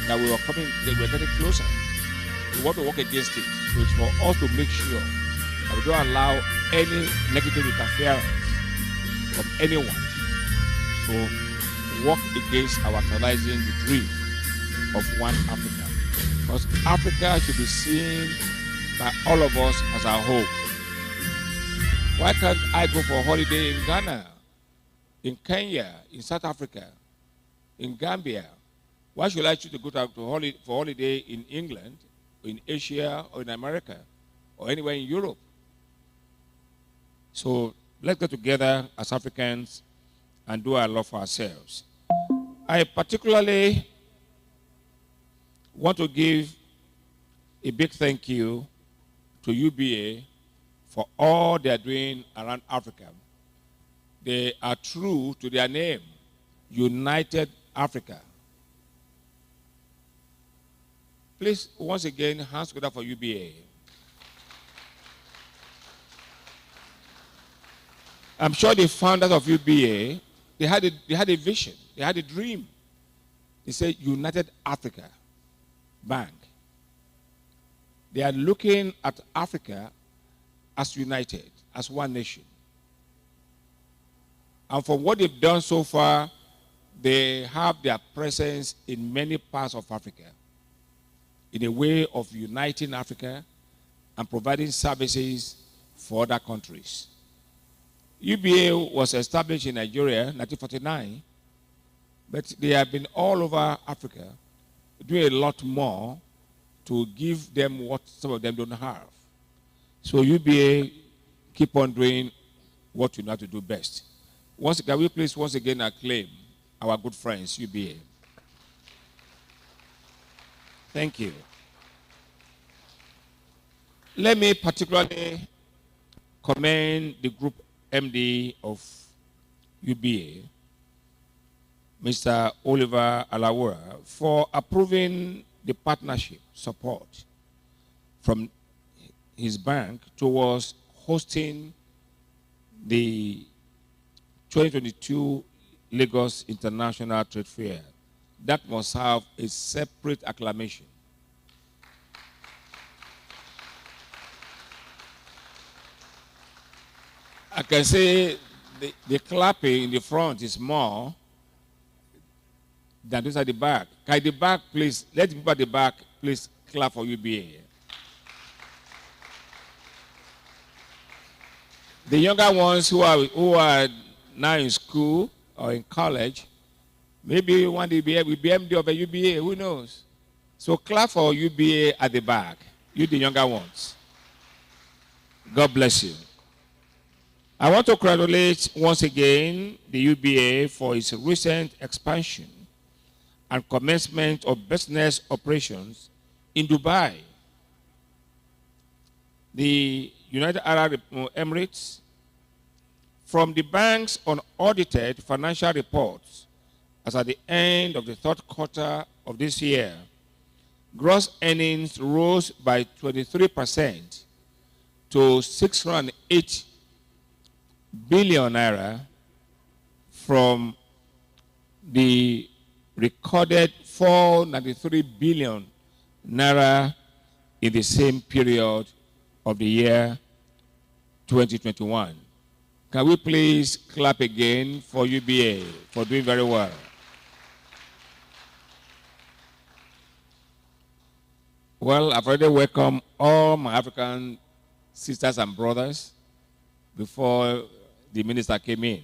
that we were getting closer. We want to work against it. So it's for us to make sure that we don't allow any negative interference from anyone to work against our actualizing the dream of one Africa. Because Africa should be seen by all of us as our home. Why can't I go for a holiday in Ghana, in Kenya, in South Africa, in Gambia? Why should I choose to go for holiday in England, in Asia, or in America, or anywhere in Europe? So let's get together as Africans and do our love for ourselves. I particularly want to give a big thank you to UBA for all they are doing around Africa. They are true to their name, United Africa. Please, once again, hands together for UBA. I'm sure the founders of UBA, they had a vision, they had a dream. They said United Africa Bank. They are looking at Africa as united, as one nation. And from what they've done so far, they have their presence in many parts of Africa in a way of uniting Africa and providing services for other countries. UBA was established in Nigeria in 1949, but they have been all over Africa doing a lot more to give them what some of them don't have. So UBA keep on doing what you know how to do best. Can we please once again acclaim our good friends, UBA. Thank you. Let me particularly commend the group MD of UBA, Mr. Oliver Alawura, for approving the partnership support from his bank towards hosting the 2022 Lagos International Trade Fair. That must have a separate acclamation. I can say the clapping in the front is more than those at the back. Can the back, please, let the people at the back, please clap for UBA. The younger ones who are now in school or in college, maybe one day will be MD of a UBA, who knows? So clap for UBA at the back, you the younger ones. God bless you. I want to congratulate once again the UBA for its recent expansion and commencement of business operations in Dubai. The United Arab Emirates, from the bank's unaudited financial reports as at the end of the third quarter of this year, gross earnings rose by 23% to 608 billion naira from the recorded 493 billion naira in the same period of the year 2021. Can we please clap again for UBA for doing very well? Well, I've already welcomed all my African sisters and brothers before the minister came in.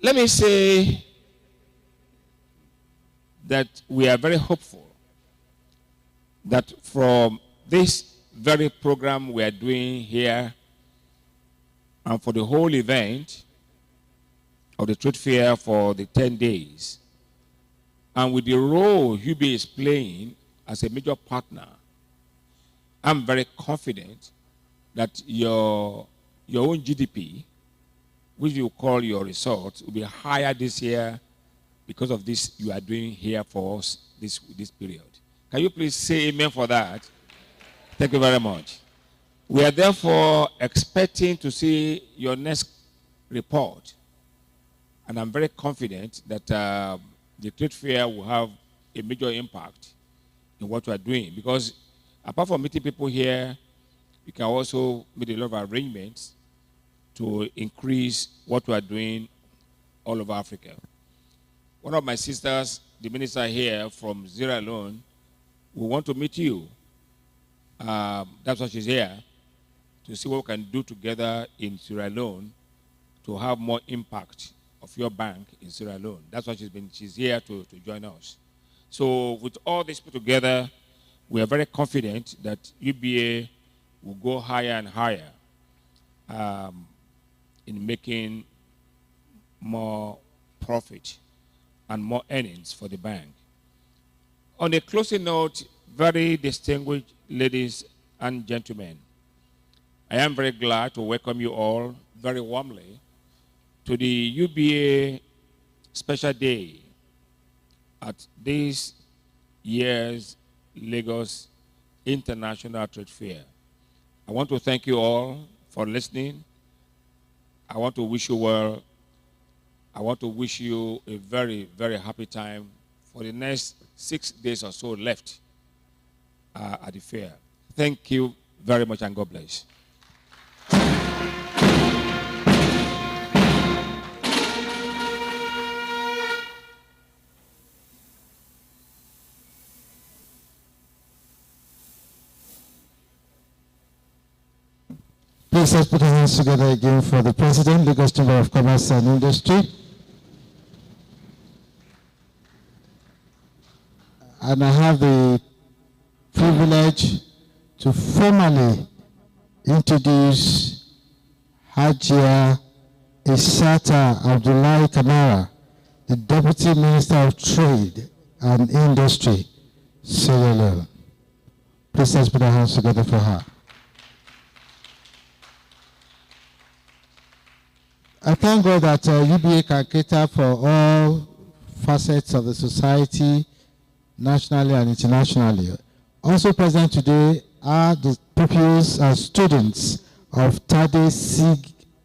Let me say that we are very hopeful that from this very program we are doing here and for the whole event of the trade fair for the 10 days, and with the role UBA is playing as a major partner, I'm very confident that your own GDP, which you call your results, will be higher this year because of this you are doing here for us this period. Can you please say amen for that? Thank you very much. We are therefore expecting to see your next report, and I'm very confident that the trade fair will have a major impact in what we are doing. Because apart from meeting people here, we can also make a lot of arrangements to increase what we are doing all over Africa. One of my sisters, the minister here from Sierra Leone, we want to meet you. That's why she's here, to see what we can do together in Sierra Leone to have more impact of your bank in Sierra Leone. That's why she's here to join us. So with all this put together, we are very confident that UBA will go higher and higher in making more profit and more earnings for the bank. On a closing note, very distinguished ladies and gentlemen, I am very glad to welcome you all very warmly to the UBA Special Day at this year's Lagos International Trade Fair. I want to thank you all for listening. I want to wish you well. I want to wish you a very, very happy time for the next 6 days or so left at the fair. Thank you very much, and God bless. Please let's put our hands together again for the President, Lagos Chamber of Commerce and Industry. And I have the privilege to formally introduce Hajia Isata Abdullahi Kamara, the Deputy Minister of Trade and Industry, Sierra Leone. Please let's put our hands together for her. I thank God that UBA can cater for all facets of the society, nationally and internationally. Also present today are the pupils and students of Tade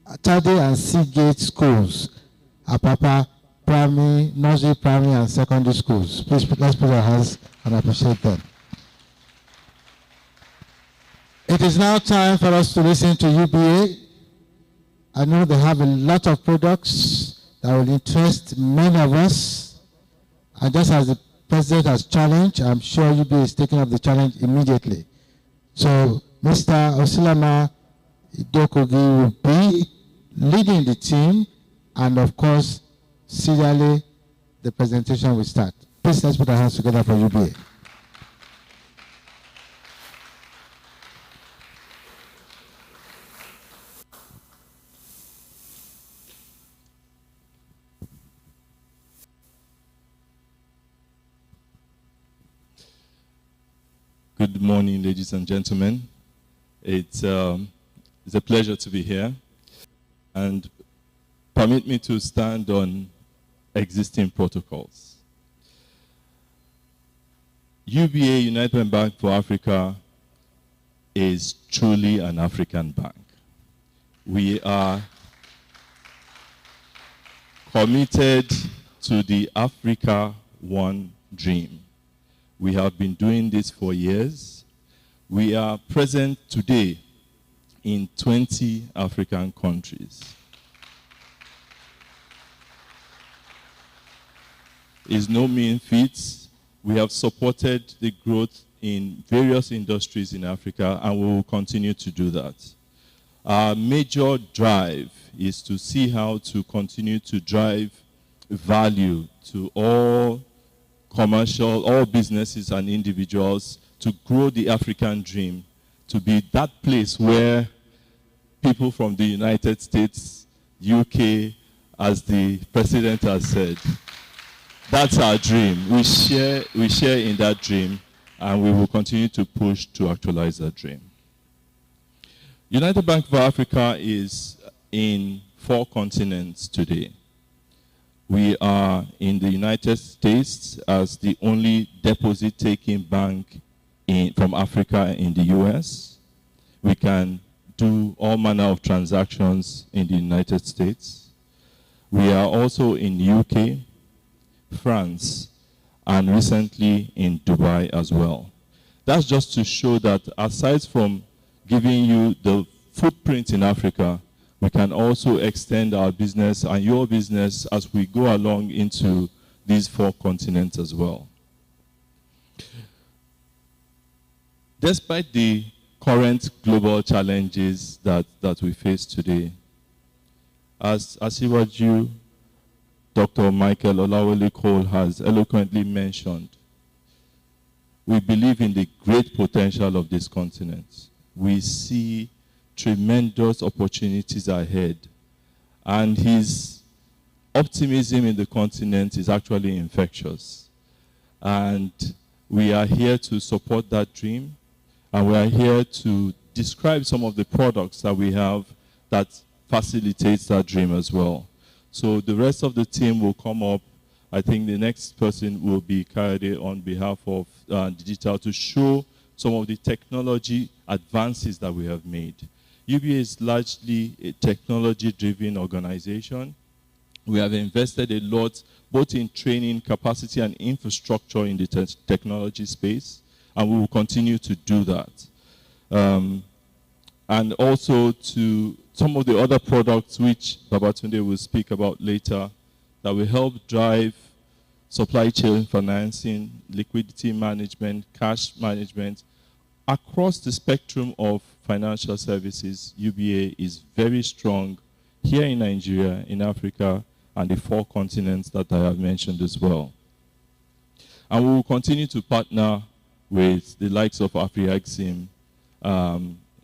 and Seagate schools, Apapa primary, nursery, primary, and secondary schools. Please, let's put our hands and appreciate them. It is now time for us to listen to UBA. I know they have a lot of products that will interest many of us. And just as the President has challenged, I'm sure UBA is taking up the challenge immediately. So Mr. Osilama Idokogi will be leading the team, and of course, serially, the presentation will start. Please let's put our hands together for UBA. Good morning, ladies and gentlemen. It's a pleasure to be here. And permit me to stand on existing protocols. UBA, United Bank for Africa, is truly an African bank. We are committed to the Africa One dream. We have been doing this for years. We are present today in 20 African countries. It's no mean feat. We have supported the growth in various industries in Africa, and we will continue to do that. Our major drive is to see how to continue to drive value to all businesses and individuals, to grow the African dream, to be that place where people from the United States, UK, as the President has said, that's our dream. We share in that dream, and we will continue to push to actualize that dream. United Bank for Africa is in 4 continents today. We are in the United States as the only deposit-taking bank from Africa in the US. We can do all manner of transactions in the United States. We are also in UK. France, and recently in Dubai as well. That's just to show that aside from giving you the footprint in Africa, we can also extend our business and your business as we go along into these 4 continents as well. Despite the current global challenges that we face today, as Asiwaju Dr. Michael Olawale Cole has eloquently mentioned, we believe in the great potential of this continent. We see tremendous opportunities ahead, and his optimism in the continent is actually infectious. And we are here to support that dream, and we are here to describe some of the products that we have that facilitates that dream as well. So the rest of the team will come up. I think the next person will be Kayode on behalf of Digital to show some of the technology advances that we have made. UBA is largely a technology-driven organization. We have invested a lot both in training, capacity, and infrastructure in the technology space, and we will continue to do that. And also to some of the other products which Babatunde will speak about later that will help drive supply chain financing, liquidity management, cash management. Across the spectrum of financial services, UBA is very strong here in Nigeria, in Africa, and the 4 continents that I have mentioned as well. And we will continue to partner with the likes of AfriExim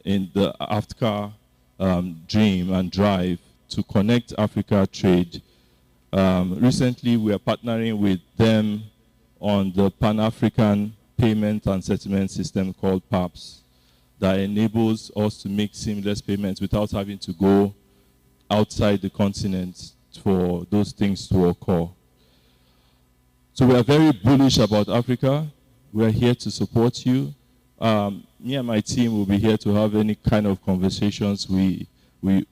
in the AFCA dream and drive to connect Africa trade. Recently, we are partnering with them on the Pan-African Payment and Settlement System called PAPS that enables us to make seamless payments without having to go outside the continent for those things to occur. So we are very bullish about Africa. We are here to support you. Me and my team will be here to have any kind of conversations we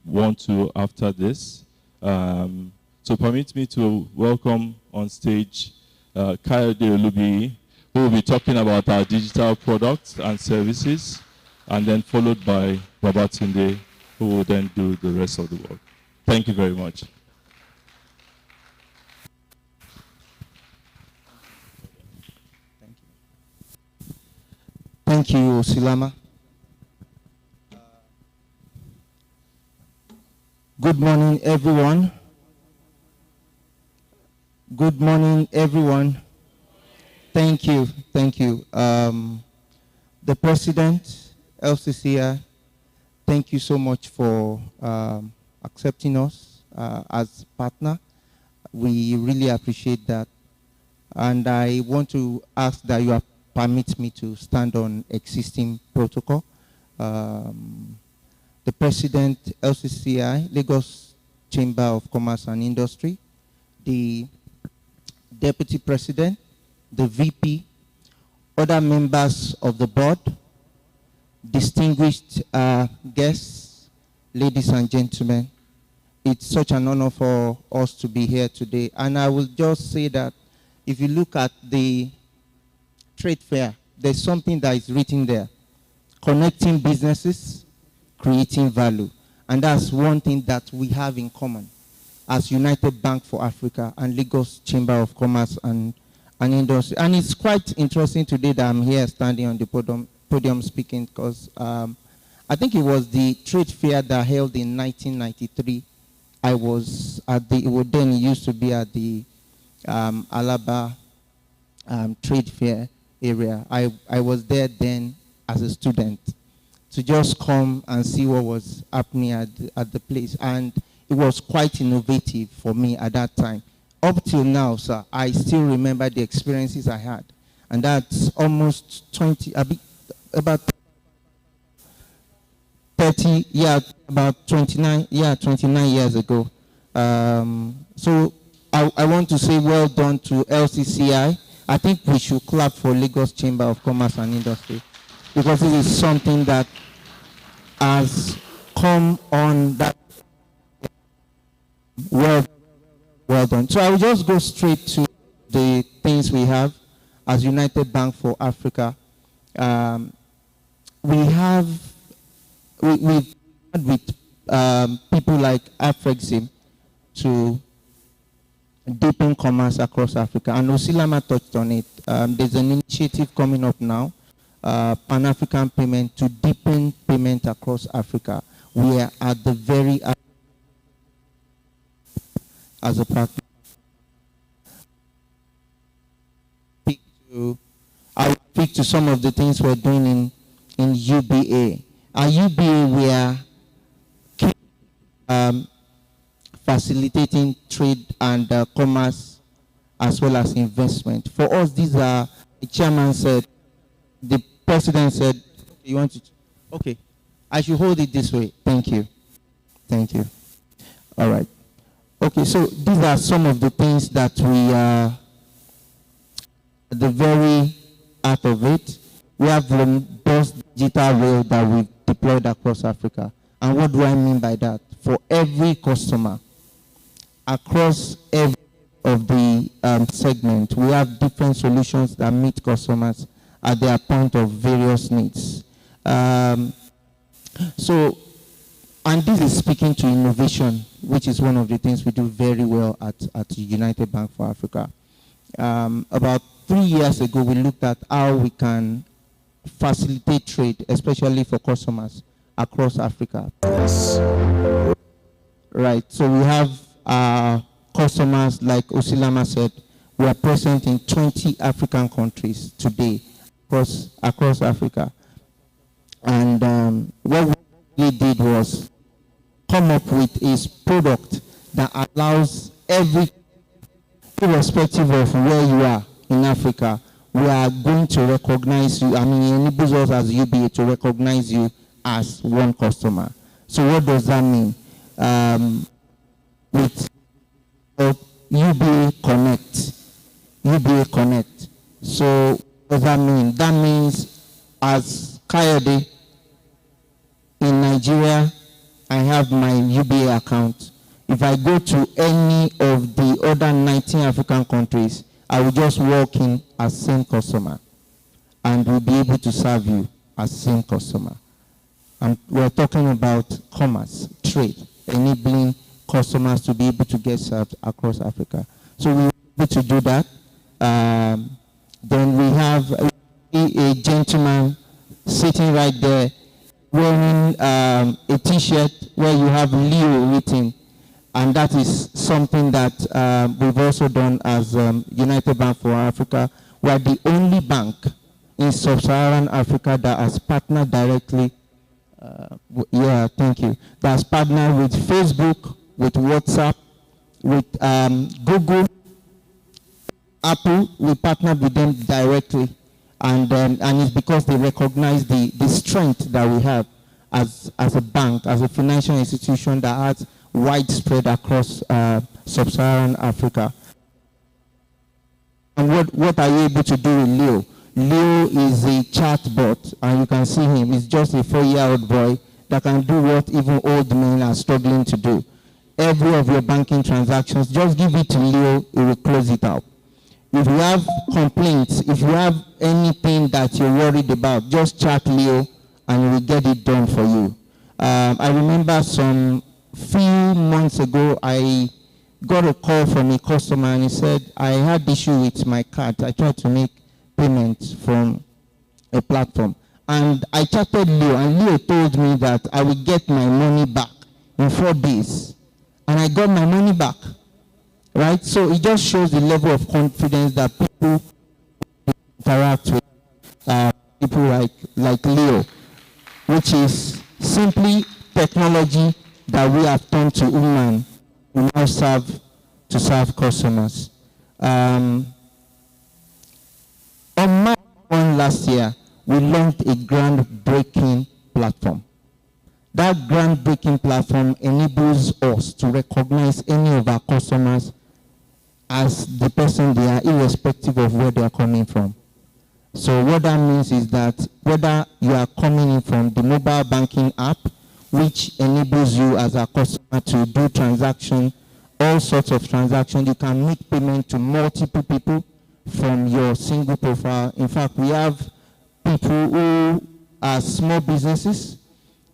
want to after this. So permit me to welcome on stage Kayode Olubi, who will be talking about our digital products and services, and then followed by Babatunde, who will then do the rest of the work. Thank you very much. Thank you, Osilama. Good morning, everyone. Good morning, everyone. Thank you. The President, LCCI, thank you so much for accepting us as partner. We really appreciate that. And I want to ask that you permit me to stand on existing protocol. The President, LCCI, Lagos Chamber of Commerce and Industry, the Deputy President, the VP, other members of the board, distinguished guests, ladies and gentlemen. It's such an honor for us to be here today. And I will just say that if you look at the trade fair, there's something that is written there: connecting businesses, creating value. And that's one thing that we have in common as United Bank for Africa and Lagos Chamber of Commerce and Industry. And it's quite interesting today that I'm here standing on the podium speaking, because I think it was the trade fair that held in 1993. I was at the, it used to be at the Alaba trade fair area. I was there then as a student to just come and see what was happening at the place. And it was quite innovative for me at that time. Up till now, sir, I still remember the experiences I had. And that's almost 20, about 30, yeah, about 29 years ago. So I want to say well done to LCCI. I think we should clap for Lagos Chamber of Commerce and Industry, because it is something that has come on that well done. So I will just go straight to the things we have as United Bank for Africa. We've had with people like Afrexim to deepen commerce across Africa. And Osilama touched on it. There's an initiative coming up now, Pan-African Payment, to deepen payment across Africa. We are at the very as a practice. I'll speak to some of the things we're doing in UBA. At UBA, we are facilitating trade and commerce as well as investment. For us, these are, the chairman said, the president said, you want to, okay, I should hold it this way. Thank you. Thank you. All right. Okay, so these are some of the things that we are at the very heart of it. We have the best digital rail that we've deployed across Africa. And what do I mean by that? For every customer, across every of the segment, we have different solutions that meet customers at their point of various needs. And this is speaking to innovation, which is one of the things we do very well at United Bank for Africa. About 3 years ago, we looked at how we can facilitate trade, especially for customers across Africa. Yes. Right, so we have customers, like Osilama said, we are present in 20 African countries today across Africa. And what we did was come up with a product that allows irrespective of where you are in Africa, we are going to recognize you. I mean, it enables us as UBA to recognize you as one customer. So what does that mean? With UBA Connect. So what does that mean? That means as Kayode in Nigeria, I have my UBA account. If I go to any of the other 19 African countries, I will just walk in as same customer and we'll be able to serve you as same customer. And we're talking about commerce, trade, enabling customers to be able to get served across Africa. So we're able to do that. Then we have a gentleman sitting right there wearing a t-shirt where you have Leo written. And that is something that we've also done as United Bank for Africa. We are the only bank in sub-Saharan Africa that has partnered directly, that has partnered with Facebook, with WhatsApp, with Google, Apple. We partnered with them directly. And it's because they recognize the strength that we have as a bank, as a financial institution that has widespread across sub-Saharan Africa. And what are you able to do with Leo? Leo is a chatbot, and you can see him. He's just a 4-year-old boy that can do what even old men are struggling to do. Every of your banking transactions, just give it to Leo, he will close it out. If you have complaints, if you have anything that you're worried about, just chat Leo and he will get it done for you. I remember some few months ago, I got a call from a customer and he said, I had issue with my card. I tried to make payments from a platform. And I chatted Leo, and Leo told me that I will get my money back in 4 days. And I got my money back. Right? So it just shows the level of confidence that people interact with people like Leo, which is simply technology that we have turned to human to now serve customers. On March 1 last year, we launched a groundbreaking platform. That groundbreaking platform enables us to recognize any of our customers as the person they are, irrespective of where they are coming from. So what that means is that whether you are coming in from the mobile banking app, which enables you as a customer to do transaction all sorts of transactions. You can make payment to multiple people from your single profile. In fact, we have people who are small businesses.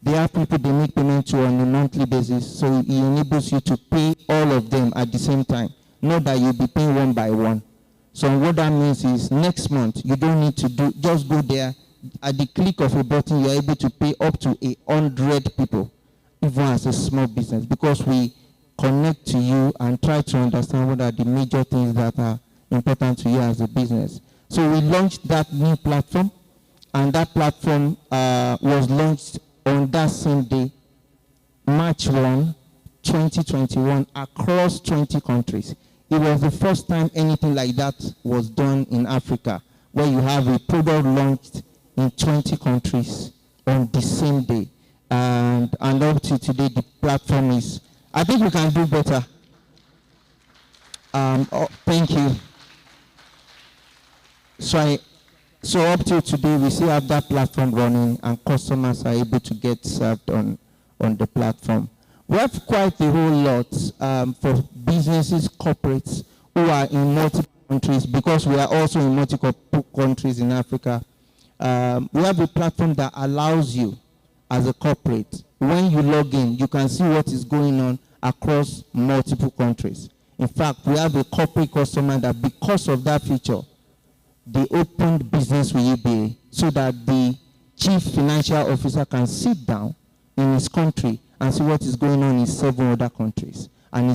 They have people they make payment to on a monthly basis. So it enables you to pay all of them at the same time. Not that you'll be paying one by one. So what that means is next month, you don't need to just go there. At the click of a button, you're able to pay up to 100 people, even as a small business, because we connect to you and try to understand what are the major things that are important to you as a business. So we launched that new platform, and that platform was launched on that same day, March 1, 2021, across 20 countries. It was the first time anything like that was done in Africa, where you have a product launched in 20 countries on the same day. And up to today, the platform is, I think we can do better. Thank you. So up to today, we still have that platform running, and customers are able to get served on the platform. We have quite a whole lot for businesses, corporates who are in multiple countries, because we are also in multiple countries in Africa. We have a platform that allows you, as a corporate, when you log in, you can see what is going on across multiple countries. In fact, we have a corporate customer that, because of that feature, they opened business with UBA so that the chief financial officer can sit down in his country and see what is going on in 7 other countries. And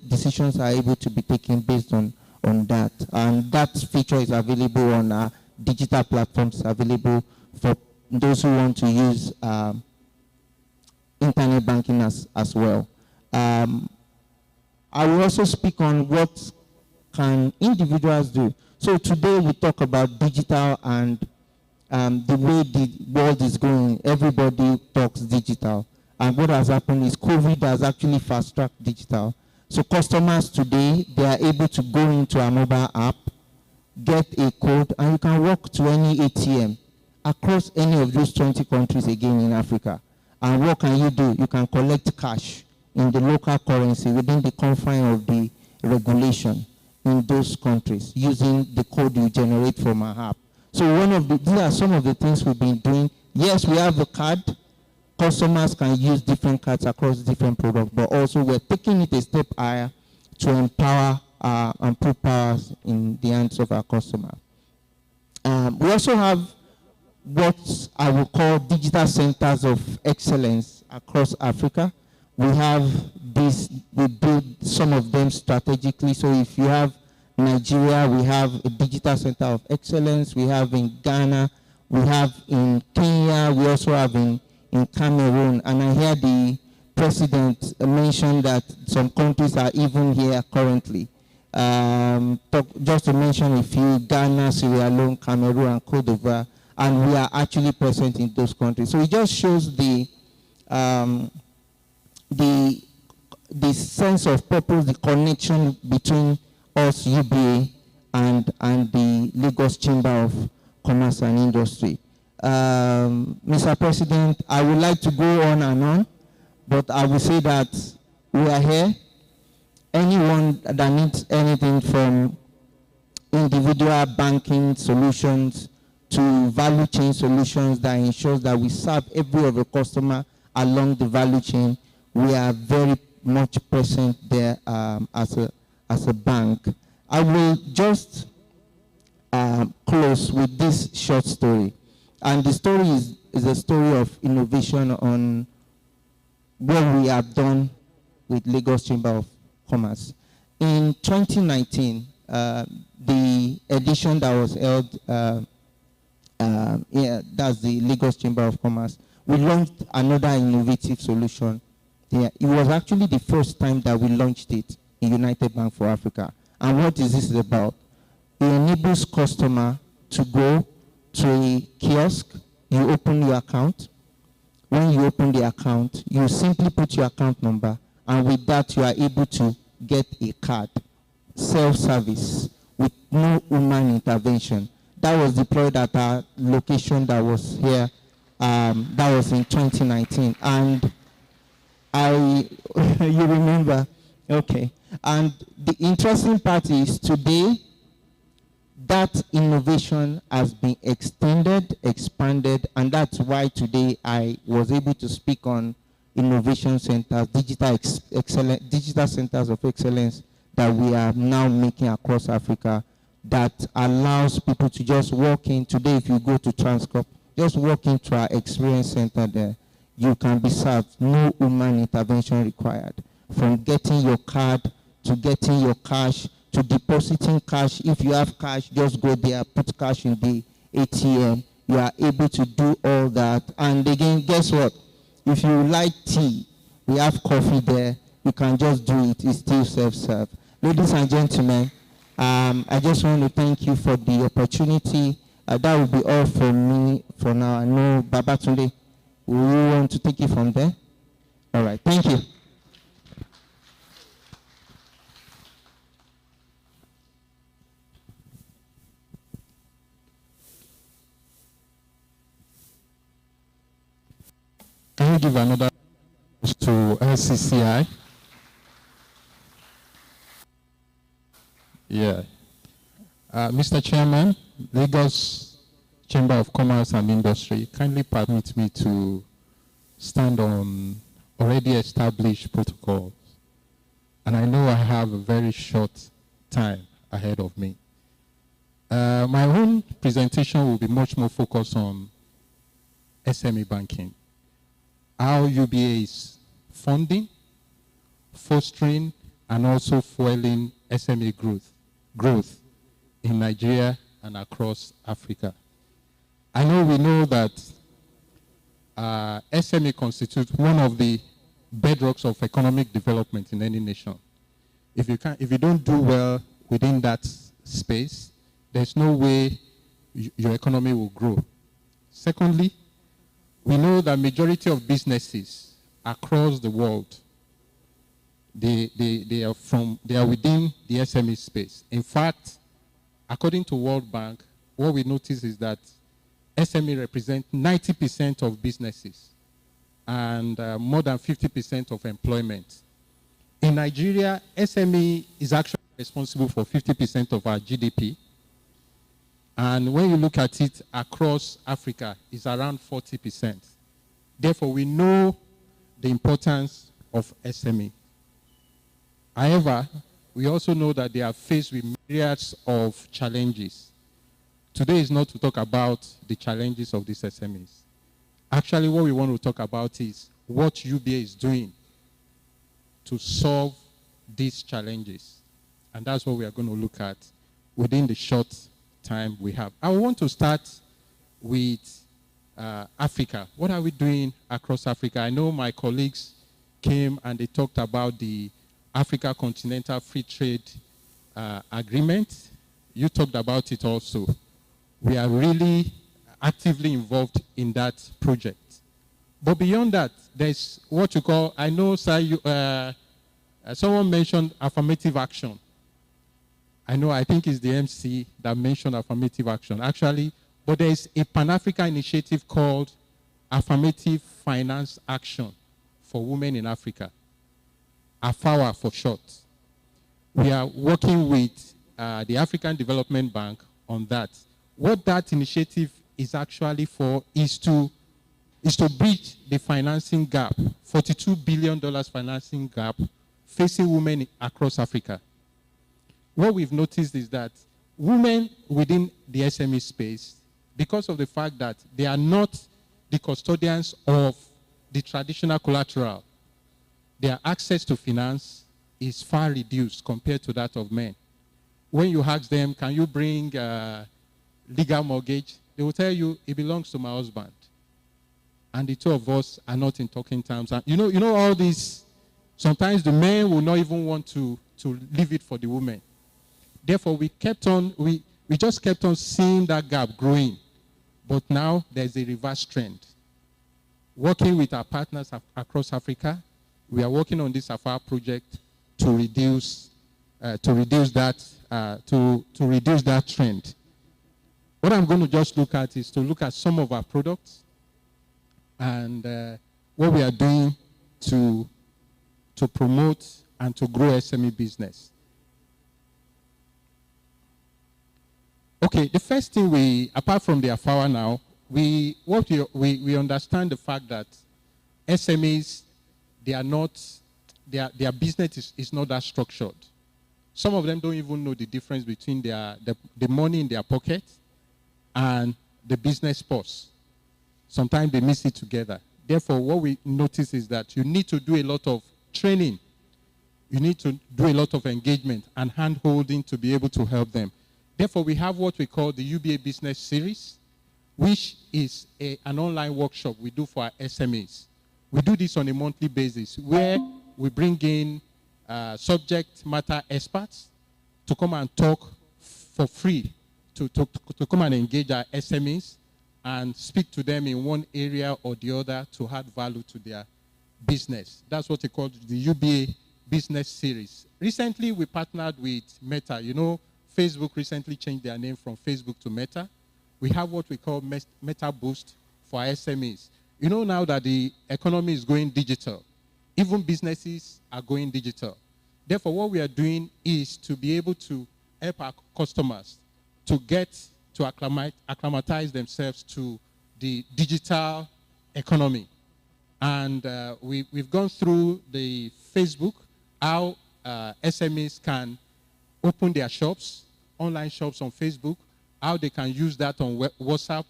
decisions are able to be taken based on that. And that feature is available on our digital platforms, available for those who want to use internet banking as well. I will also speak on what can individuals do. So today we talk about digital and the way the world is going. Everybody talks digital. And what has happened is COVID has actually fast-tracked digital. So customers today, they are able to go into a mobile app, get a code, and you can walk to any ATM across any of those 20 countries again in Africa. And what can you do? You can collect cash in the local currency within the confine of the regulation in those countries using the code you generate from our app. So these are some of the things we've been doing. Yes, we have a card. Customers can use different cards across different products, but also we're taking it a step higher to empower and put powers in the hands of our customer. We also have what I will call digital centers of excellence across Africa. We have we build some of them strategically. So if you have Nigeria, we have a digital center of excellence. We have in Ghana, we have in Kenya, we also have in Cameroon. And I hear the president mention that some countries are even here currently. Just to mention a few: Ghana, Sierra Leone, Cameroon, and Cote d'Ivoire. And we are actually present in those countries. So it just shows the sense of purpose, the connection between us, UBA, and the Lagos Chamber of Commerce and Industry. Mr. President, I would like to go on and on, but I will say that we are here. Anyone that needs anything from individual banking solutions to value chain solutions that ensures that we serve every other customer along the value chain, we are very much present there as a bank. I will just close with this short story. And the story is a story of innovation on what we have done with Lagos Chamber of Commerce. In 2019, the edition that was held, that's the Lagos Chamber of Commerce, we launched another innovative solution. Yeah, it was actually the first time that we launched it in United Bank for Africa. And what is this about? It enables customer to go to a kiosk, you open your account. When you open the account, you simply put your account number, and with that you are able to get a card, self-service, with no human intervention. That was deployed at our location that was here, that was in 2019. And you remember, okay. And the interesting part is today, that innovation has been extended, expanded, and that's why today I was able to speak on innovation centers, digital centers of excellence that we are now making across Africa, that allows people to just walk in. Today, if you go to Transcorp, just walk into our experience center there. You can be served, no human intervention required. From getting your card to getting your cash, to depositing cash. If you have cash, just go there, put cash in the ATM. You are able to do all that. And again, guess what? If you like tea, we have coffee there. You can just do it. It's still self-serve. Ladies and gentlemen, I just want to thank you for the opportunity. That will be all from me for now. I know Babatunde, we want to take it from there. All right, thank you. Can we give another to LCCI? Yeah. Mr. Chairman, Lagos Chamber of Commerce and Industry, kindly permit me to stand on already established protocols. And I know I have a very short time ahead of me. My own presentation will be much more focused on SME banking. How UBA is funding, fostering, and also fueling SME growth in Nigeria and across Africa. I know we know that SME constitutes one of the bedrocks of economic development in any nation. If you don't do well within that space, there's no way your economy will grow. Secondly, we know that majority of businesses across the world, they are within the SME space. In fact, according to World Bank, what we notice is that SME represent 90% of businesses and more than 50% of employment. In Nigeria, SME is actually responsible for 50% of our GDP. And when you look at it across Africa, it's around 40%. Therefore, we know the importance of SME. However, we also know that they are faced with myriads of challenges. Today is not to talk about the challenges of these SMEs. Actually, what we want to talk about is what UBA is doing to solve these challenges. And that's what we are going to look at within the short time we have. I want to start with Africa. What are we doing across Africa? I know my colleagues came and they talked about the Africa Continental Free Trade Agreement. You talked about it also. We are really actively involved in that project. But beyond that, there's what you call, I know, sir, someone mentioned affirmative action. I think it's the MC that mentioned affirmative action. Actually, but there is a Pan-African initiative called Affirmative Finance Action for Women in Africa, AFAWA for short. We are working with the African Development Bank on that. What that initiative is actually for is to bridge the financing gap, $42 billion financing gap facing women across Africa. What we've noticed is that women within the SME space, because of the fact that they are not the custodians of the traditional collateral, their access to finance is far reduced compared to that of men. When you ask them, can you bring legal mortgage? They will tell you, it belongs to my husband. And the two of us are not in talking terms. And you know all this, sometimes the men will not even want to leave it for the women. Therefore, we just kept on seeing that gap growing. But now there's a reverse trend. Working with our partners across Africa, we are working on this AFAR project to reduce that trend. What I'm going to just look at is to look at some of our products and what we are doing to promote and to grow SME business. Okay, the first thing we, apart from the AFAWA now, we understand the fact that SMEs, they are not, their business is not that structured. Some of them don't even know the difference between the money in their pocket and the business purse. Sometimes they mix it together. Therefore, what we notice is that you need to do a lot of training. You need to do a lot of engagement and hand-holding to be able to help them. Therefore, we have what we call the UBA Business Series, which is an online workshop we do for our SMEs. We do this on a monthly basis where we bring in subject matter experts to come and talk for free, to come and engage our SMEs and speak to them in one area or the other to add value to their business. That's what we call the UBA Business Series. Recently, we partnered with Meta. You know, Facebook recently changed their name from Facebook to Meta. We have what we call Meta Boost for SMEs. You know now that the economy is going digital. Even businesses are going digital. Therefore, what we are doing is to be able to help our customers to get to acclimatize themselves to the digital economy. And we've gone through the Facebook, how SMEs can open their shops, online shops on Facebook, how they can use that on WhatsApp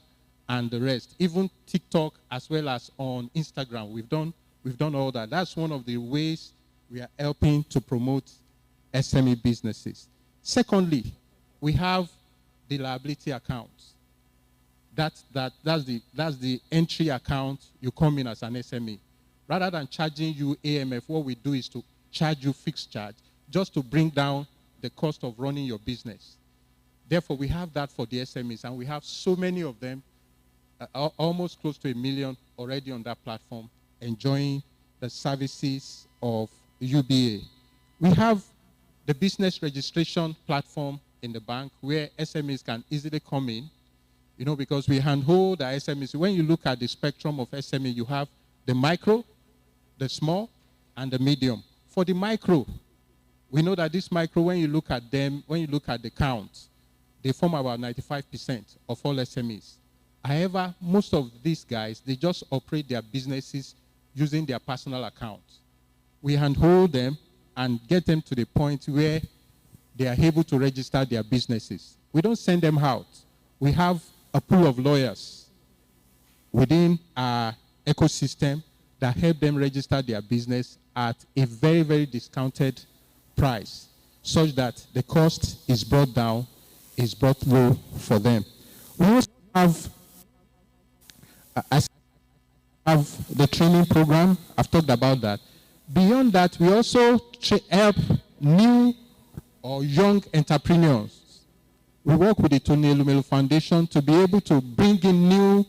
and the rest, even TikTok as well as on Instagram. We've done all that. That's one of the ways we are helping to promote SME businesses. Secondly, we have the liability accounts. That's the entry account you come in as an SME. Rather than charging you AMF, what we do is to charge you fixed charge just to bring down the cost of running your business. Therefore, we have that for the SMEs, and we have so many of them, almost close to 1 million already on that platform, enjoying the services of UBA. We have the business registration platform in the bank where SMEs can easily come in, you know, because we handhold our SMEs. When you look at the spectrum of SME, you have the micro, the small, and the medium. For the micro, we know that this micro, when you look at them, when you look at the count, they form about 95% of all SMEs. However, most of these guys, they just operate their businesses using their personal accounts. We handhold them and get them to the point where they are able to register their businesses. We don't send them out. We have a pool of lawyers within our ecosystem that help them register their business at a very, very discounted price, such that the cost is brought down, is brought low for them. We also have the training program. I've talked about that. Beyond that, we also help new or young entrepreneurs. We work with the Tony Elumelu Foundation to be able to bring in new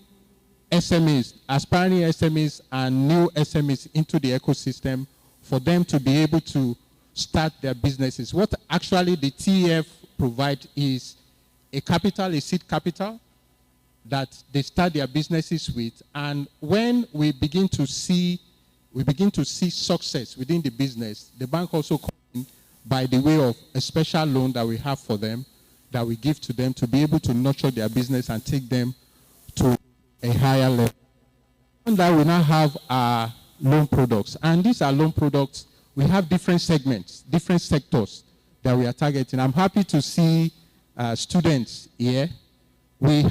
SMEs, aspiring SMEs and new SMEs into the ecosystem for them to be able to start their businesses. What actually the TEF provide is a capital, a seed capital that they start their businesses with. And when we begin to see success within the business, the bank also comes in by the way of a special loan that we have for them, that we give to them to be able to nurture their business and take them to a higher level. And that we now have our loan products. And these are loan products. We have different segments, different sectors that we are targeting. I'm happy to see students here. We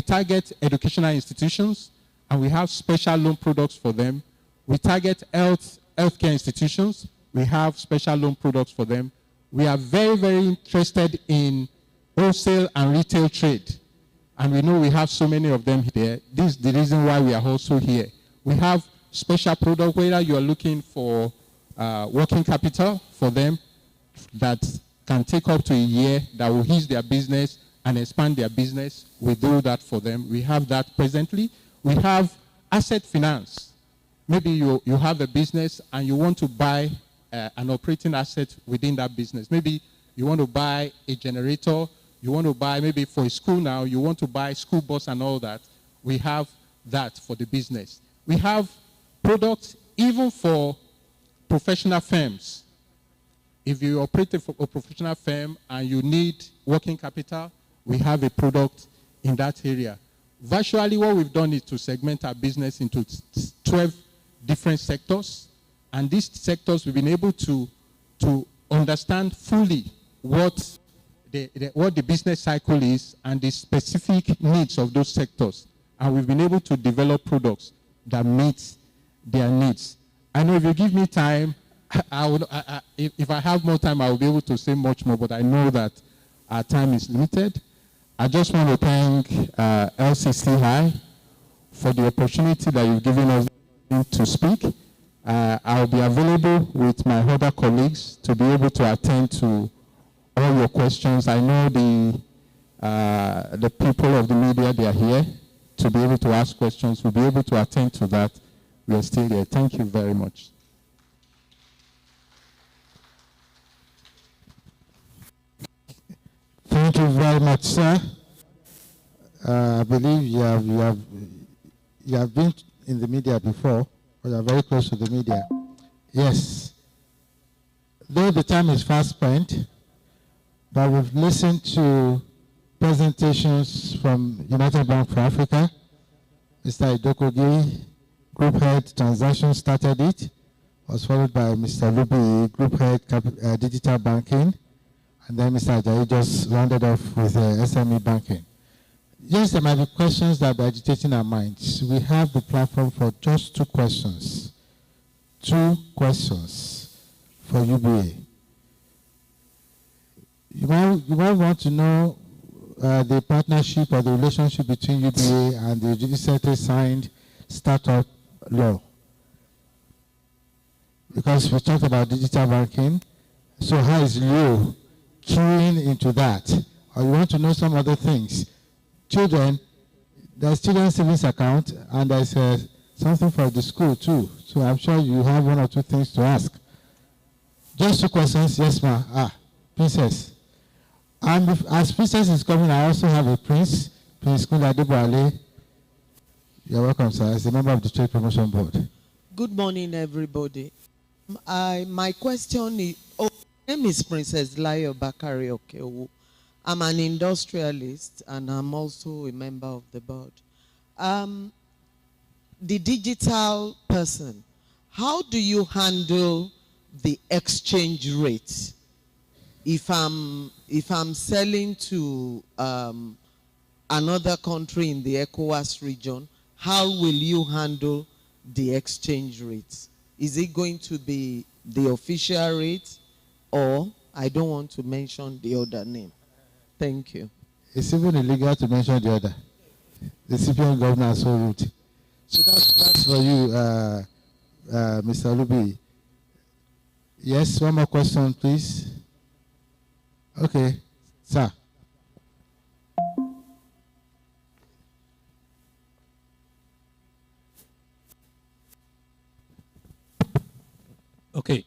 target educational institutions, and we have special loan products for them. We target healthcare institutions. We have special loan products for them. We are very, very interested in wholesale and retail trade. And we know we have so many of them here. This is the reason why we are also here. We have special products, whether you are looking for working capital for them that can take up to a year, that will ease their business and expand their business. We do that for them. We have that presently. We have asset finance. Maybe you have a business and you want to buy an operating asset within that business. Maybe you want to buy a generator. You want to buy, maybe for a school now, you want to buy school bus and all that. We have that for the business. We have products even for professional firms. If you operate a professional firm and you need working capital, we have a product in that area. Virtually what we've done is to segment our business into 12 different sectors. And these sectors we've been able to understand fully what the business cycle is and the specific needs of those sectors. And we've been able to develop products that meet their needs. I know if you give me time, if I have more time, I will be able to say much more, but I know that our time is limited. I just want to thank LCCI for the opportunity that you've given us to speak. I'll be available with my other colleagues to be able to attend to all your questions. I know the people of the media, they are here to be able to ask questions. We'll be able to attend to that. We are still here. Thank you very much. Thank you very much, sir. I believe you have been in the media before, or you are very close to the media. Yes. Though the time is fast spent, but we've listened to presentations from United Bank for Africa. Mr. Idokogi, Group Head Transaction, started it. Was followed by Mr. Lubi, Group Head Digital Banking. And then Mr. Ajayi just rounded off with SME banking. Yes, there might be questions that are agitating our minds. We have the platform for just 2 questions. 2 questions for UBA. You might want to know the partnership or the relationship between UBA and the recently signed startup law. Because we talked about digital banking, so how is Leo queuing into that? Or you want to know some other things? Children, there's children's savings account, and there's something for the school too. So I'm sure you have 1 or 2 things to ask. Just 2 questions. Yes, ma'am. Princess. And as Princess is coming, I also have a Prince Kunda Adeboale. You're welcome, sir. As a member of the Trade Promotion Board. Good morning, everybody. My question is, my name is Princess Layo Bakari Okewu. I'm an industrialist and I'm also a member of the board. The digital person, how do you handle the exchange rate? If I'm selling to another country in the ECOWAS region, how will you handle the exchange rate? Is it going to be the official rate, or I don't want to mention the other name? Thank you. It's even illegal to mention the other. The CPN governor is so rude. So that's for you, Mr. Lubi. Yes, 1 more question, please. Okay, sir. Okay,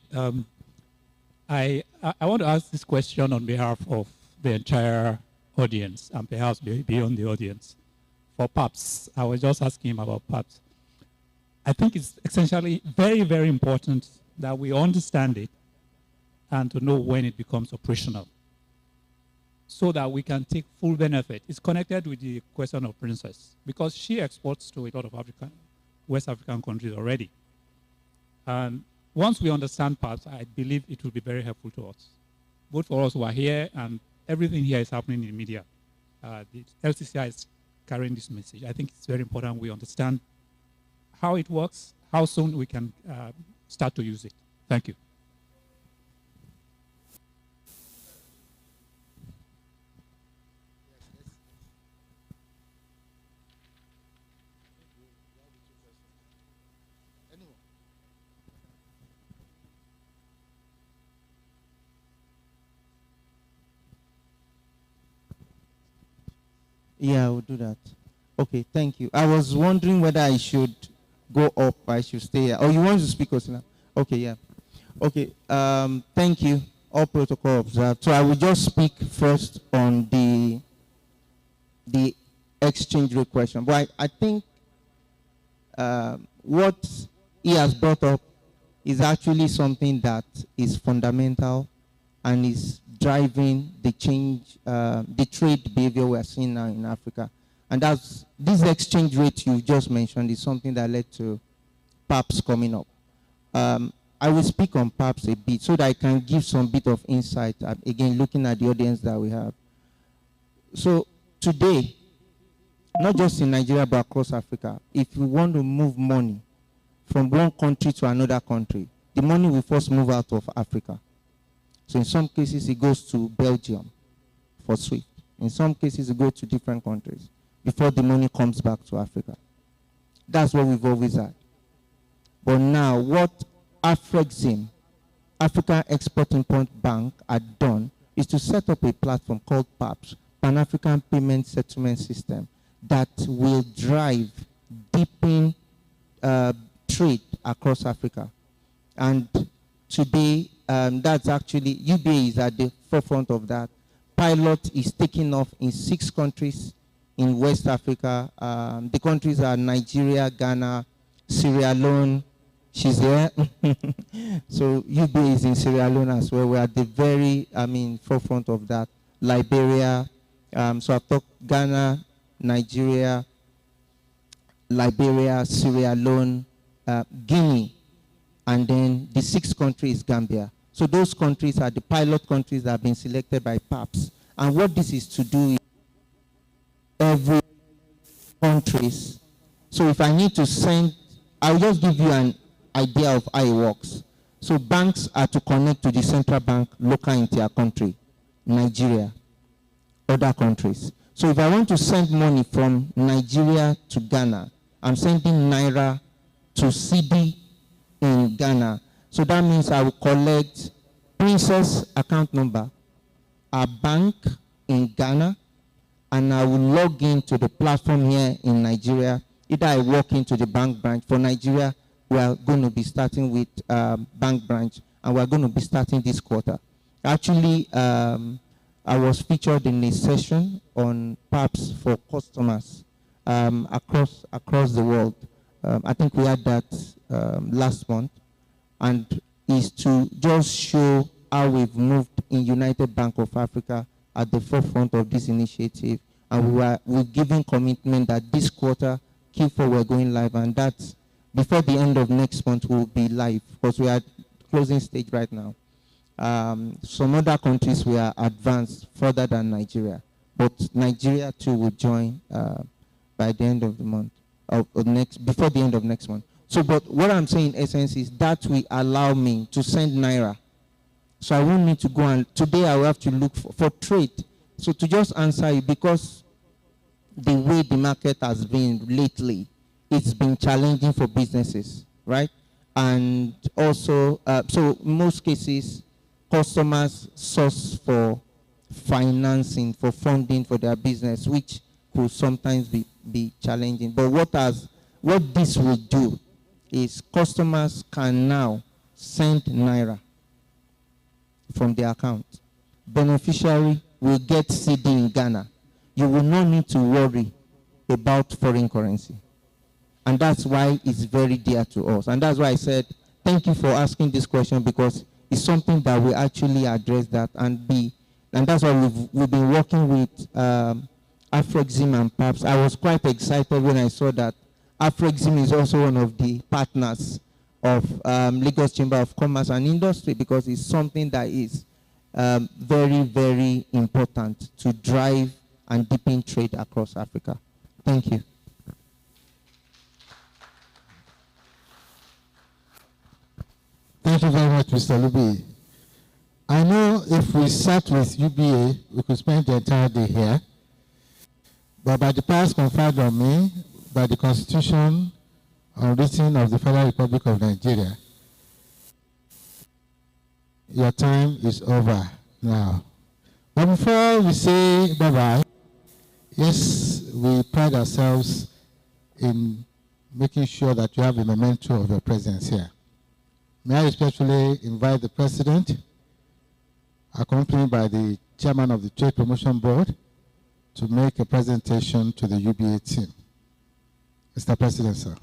I want to ask this question on behalf of the entire audience and perhaps beyond the audience. For PAPS, I was just asking him about PAPS. I think it's essentially very, very important that we understand it and to know when it becomes operational so that we can take full benefit. It's connected with the question of Princess because she exports to a lot of West African countries already. And once we understand PAPS, I believe it will be very helpful to us, both for us who are here and everything here is happening in the media. The LCCI is carrying this message. I think it's very important we understand how it works, how soon we can start to use it. Thank you. Yeah, I will do that. Okay, thank you. I was wondering whether I should go up or I should stay here. Oh, you want to speak also now? Okay, yeah. Okay, thank you. All protocol observed. So I will just speak first on the exchange rate question. But I think what he has brought up is actually something that is fundamental and is driving the change, the trade behavior we are seeing now in Africa. And that's this exchange rate you just mentioned is something that led to PAPS coming up. I will speak on PAPS a bit so that I can give some bit of insight, again, looking at the audience that we have. So today, not just in Nigeria, but across Africa, if we want to move money from one country to another country, the money will first move out of Africa. So in some cases, it goes to Belgium for SWIFT. In some cases, it goes to different countries before the money comes back to Africa. That's what we've always had. But now, what Afrexim, African Export-Import Bank, had done is to set up a platform called PAPS, Pan-African Payment Settlement System, that will drive deepening trade across Africa. And today, that's actually, UBA is at the forefront of that. Pilot is taking off in 6 countries in West Africa. The countries are Nigeria, Ghana, Sierra Leone. She's there. So UBA is in Sierra Leone as well. We're at the very, forefront of that. Liberia. So I've talked Ghana, Nigeria, Liberia, Sierra Leone, Guinea, and then the 6th country is Gambia. So those countries are the pilot countries that have been selected by PAPS. And what this is to do is every countries. So if I need to send, I'll just give you an idea of how it works. So banks are to connect to the central bank local in their country, Nigeria, other countries. So if I want to send money from Nigeria to Ghana, I'm sending Naira to CD in Ghana. So that means I will collect Princess account number, a bank in Ghana, and I will log into the platform here in Nigeria. Either I walk into the bank branch. For Nigeria, we are going to be starting with bank branch, and we are going to be starting this quarter. Actually, I was featured in a session on PAPS for customers across the world. I think we had that last month, and is to just show how we've moved in United Bank of Africa at the forefront of this initiative, and we're giving commitment that this quarter, Q4, we're going live, and that's before the end of next month we'll be live, because we are at closing stage right now. Some other countries we are advanced further than Nigeria, but Nigeria too will join by the end of the month, before the end of next month. So, but what I'm saying in essence is that will allow me to send Naira. So I won't need to go, and today I will have to look for trade. So to just answer you, because the way the market has been lately, it's been challenging for businesses, right? And also, so in most cases, customers source for financing, for funding for their business, which could sometimes be challenging. But what this will do is customers can now send Naira from their account. Beneficiary will get CD in Ghana. You will not need to worry about foreign currency. And that's why it's very dear to us. And that's why I said, thank you for asking this question, because it's something that we actually address that and that's why we've been working with Afrexim and PAPS. I was quite excited when I saw that Afrexim is also one of the partners of Lagos Chamber of Commerce and Industry, because it's something that is very, very important to drive and deepen trade across Africa. Thank you. Thank you very much, Mr. Lubi. I know if we sat with UBA, we could spend the entire day here. But by the powers conferred on me, by the Constitution written of the Federal Republic of Nigeria, your time is over now. But before we say bye-bye, yes, we pride ourselves in making sure that you have a memento of your presence here. May I especially invite the President, accompanied by the Chairman of the Trade Promotion Board, to make a presentation to the UBA team. Mr. President, sir.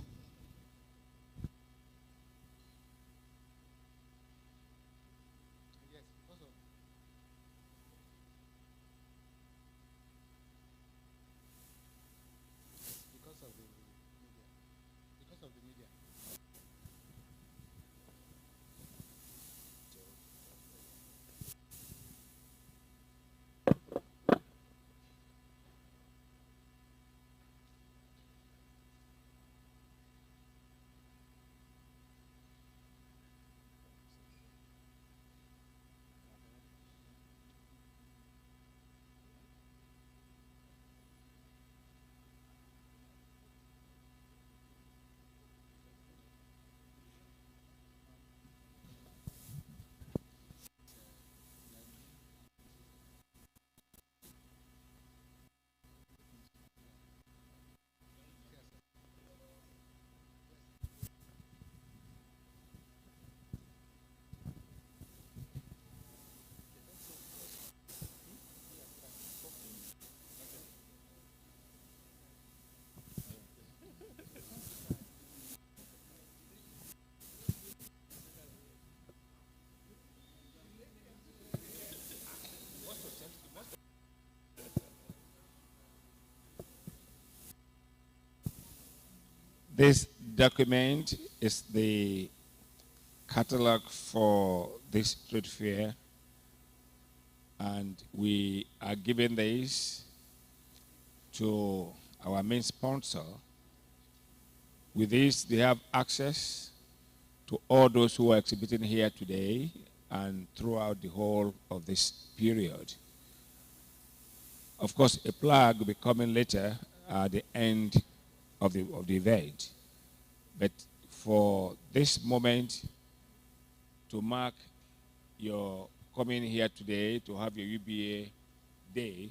This document is the catalog for this trade fair, and we are giving this to our main sponsor. With this, they have access to all those who are exhibiting here today and throughout the whole of this period. Of course, a plug will be coming later at the end of the event. But for this moment, to mark your coming here today to have your UBA day,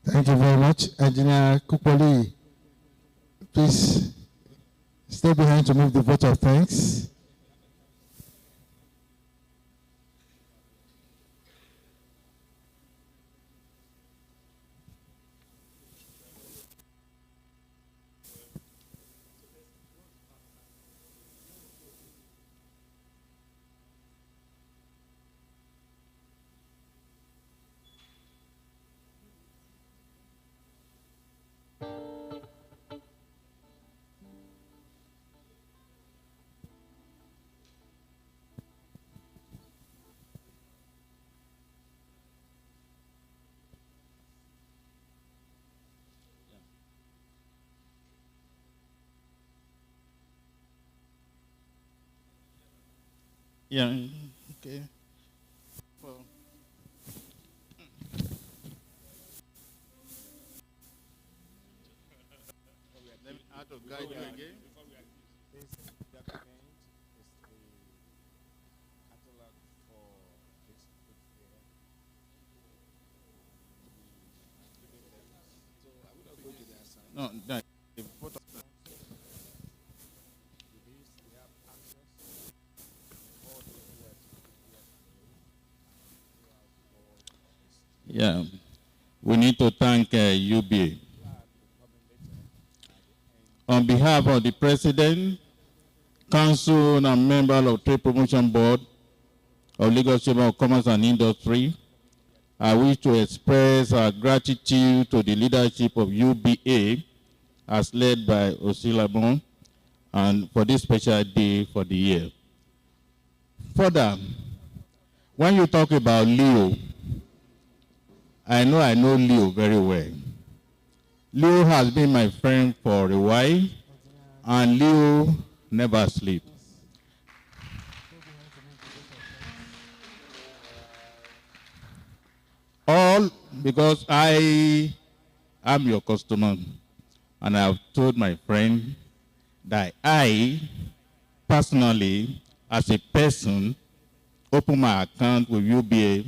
Thank you very much. Engineer Kupoli, please stay behind to move the vote of thanks. Yeah, okay. Well, let me how to guide you again. this document is the catalog for this trade fair. So I will not go to their side. No, no. The photo. With this, they have access to all those who are exhibiting here today and throughout the whole of this. Yeah, we need to thank UBA. On behalf of the President, Council, and member of Trade Promotion Board of Lagos Chamber of Commerce and Industry, I wish to express our gratitude to the leadership of UBA as led by Osilamon and for this special day for the year. Further, when you talk about Leo, I know Leo very well. Leo has been my friend for a while, and Leo never sleeps. All because I am your customer, and I've told my friend that I, personally, as a person, opened my account with UBA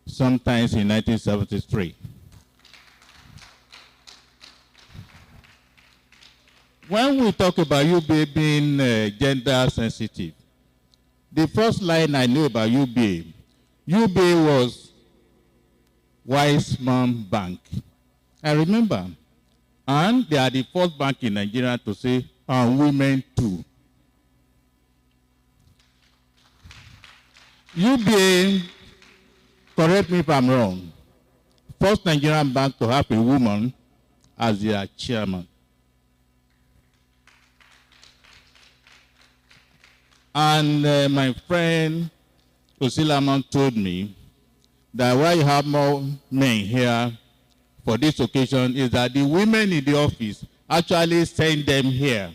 sometimes in 1973. When we talk about UBA being gender sensitive, the first line I knew about UBA was Wise Man Bank. I remember. And they are the first bank in Nigeria to say, and women too. UBA, correct me if I'm wrong, first Nigerian bank to have a woman as their chairman. And my friend Osilamon told me that why you have more men here for this occasion is that the women in the office actually send them here.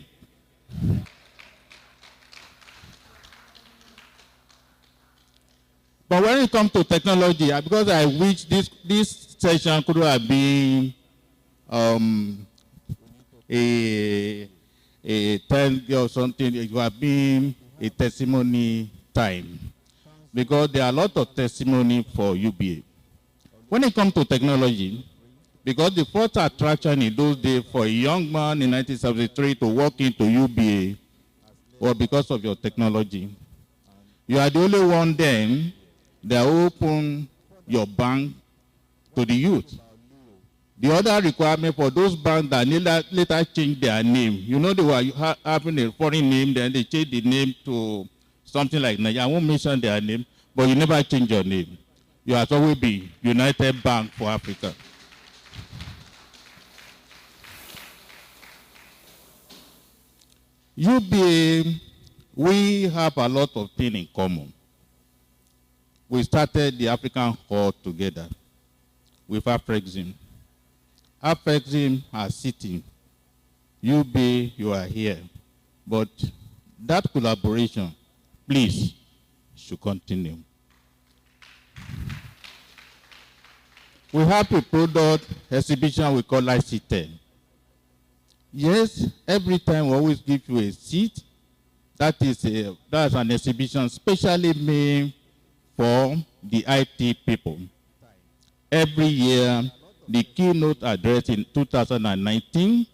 But when it comes to technology, because I wish this session could have been a 10 or something, it would have been a testimony time. Because there are a lot of testimony for UBA. When it comes to technology, because the first attraction in those days for a young man in 1973 to walk into UBA was because of your technology. You are the only one then that opened your bank to the youth. The other requirement for those banks that later change their name, you know, they were having a foreign name, then they changed the name to something like Nigeria. I won't mention their name, but you never change your name. You have always been United Bank for Africa. UBA, we have a lot of things in common. We started the African Hall together with Afrexim. Afrexim are sitting. UBA, you are here. But that collaboration, please, should continue. We have a product exhibition we call IC10. Yes, every time we always give you a seat. That's an exhibition specially made for the IT people. Every year, the keynote address in 2019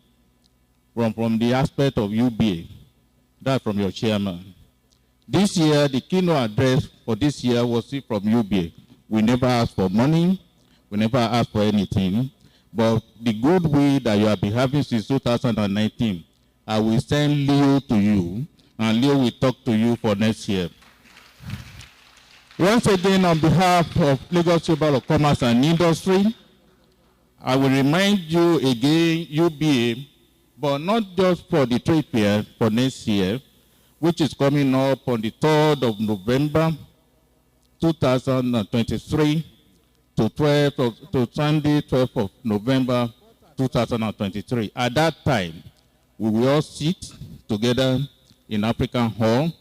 from the aspect of UBA. That's from your chairman. This year, the keynote address for this year was from UBA. We never asked for money. We never asked for anything. But the goodwill that you have been having since 2019, I will send Leo to you, and Leo will talk to you for next year. Once again, on behalf of Lagos Chamber of Commerce and Industry, I will remind you again, UBA, but not just for the trade fair for next year, which is coming up on the 3rd of November, 2023, to Sunday, 12th of November, 2023. At that time, we will all sit together in African Hall.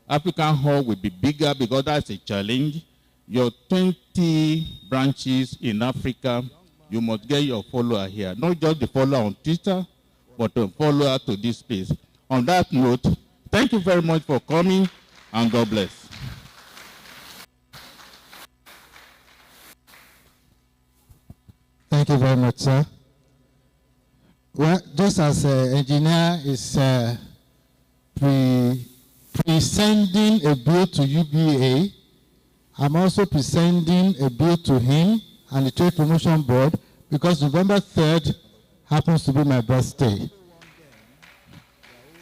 African Hall will be bigger because that's a challenge. Your 20 branches in Africa, you must get your follower here. Not just the follower on Twitter, but the follower to this space. On that note, thank you very much for coming, and God bless. Thank you very much, sir. Well, just as engineer is presenting a bill to UBA, I'm also presenting a bill to him and the Trade Promotion Board because November 3rd happens to be my birthday.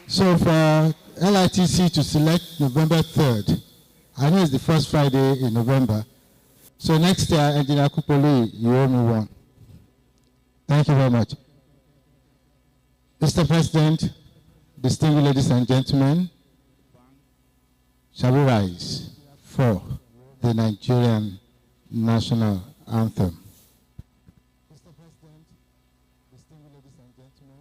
So for LITC to select November 3rd, I know it's the first Friday in November. So next year, Engineer Kupoli, you owe me one. Thank you very much. Mr. President, distinguished ladies and gentlemen, shall we rise for the Nigerian national anthem? Mr. President, distinguished ladies and gentlemen,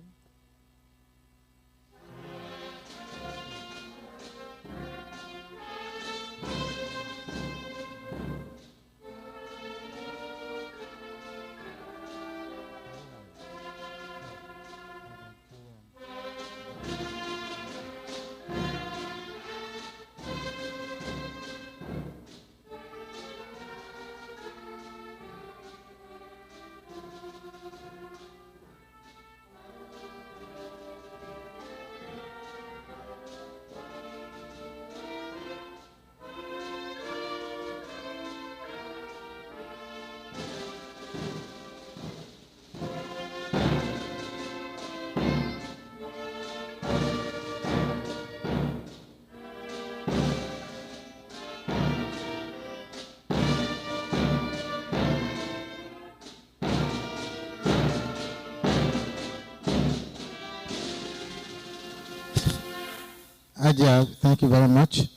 Adia, thank you very much.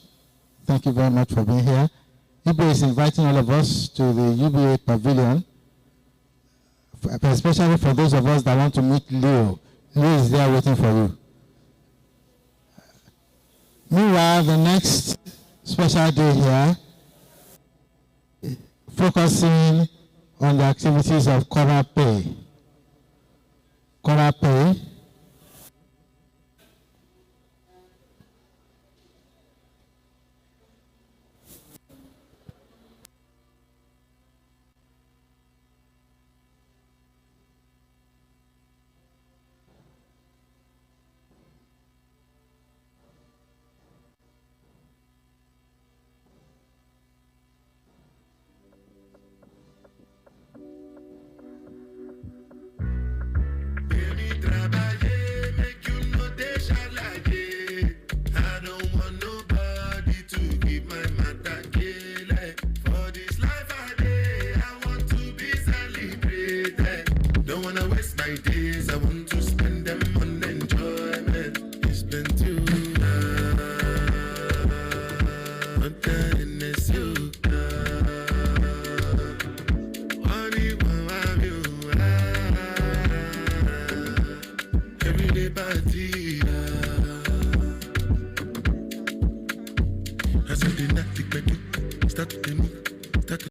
Thank you very much for being here. UBA is inviting all of us to the UBA Pavilion, especially for those of us that want to meet Leo. Leo is there waiting for you. Meanwhile, the next special day here, focusing on the activities of Kora Pay. Kora Pay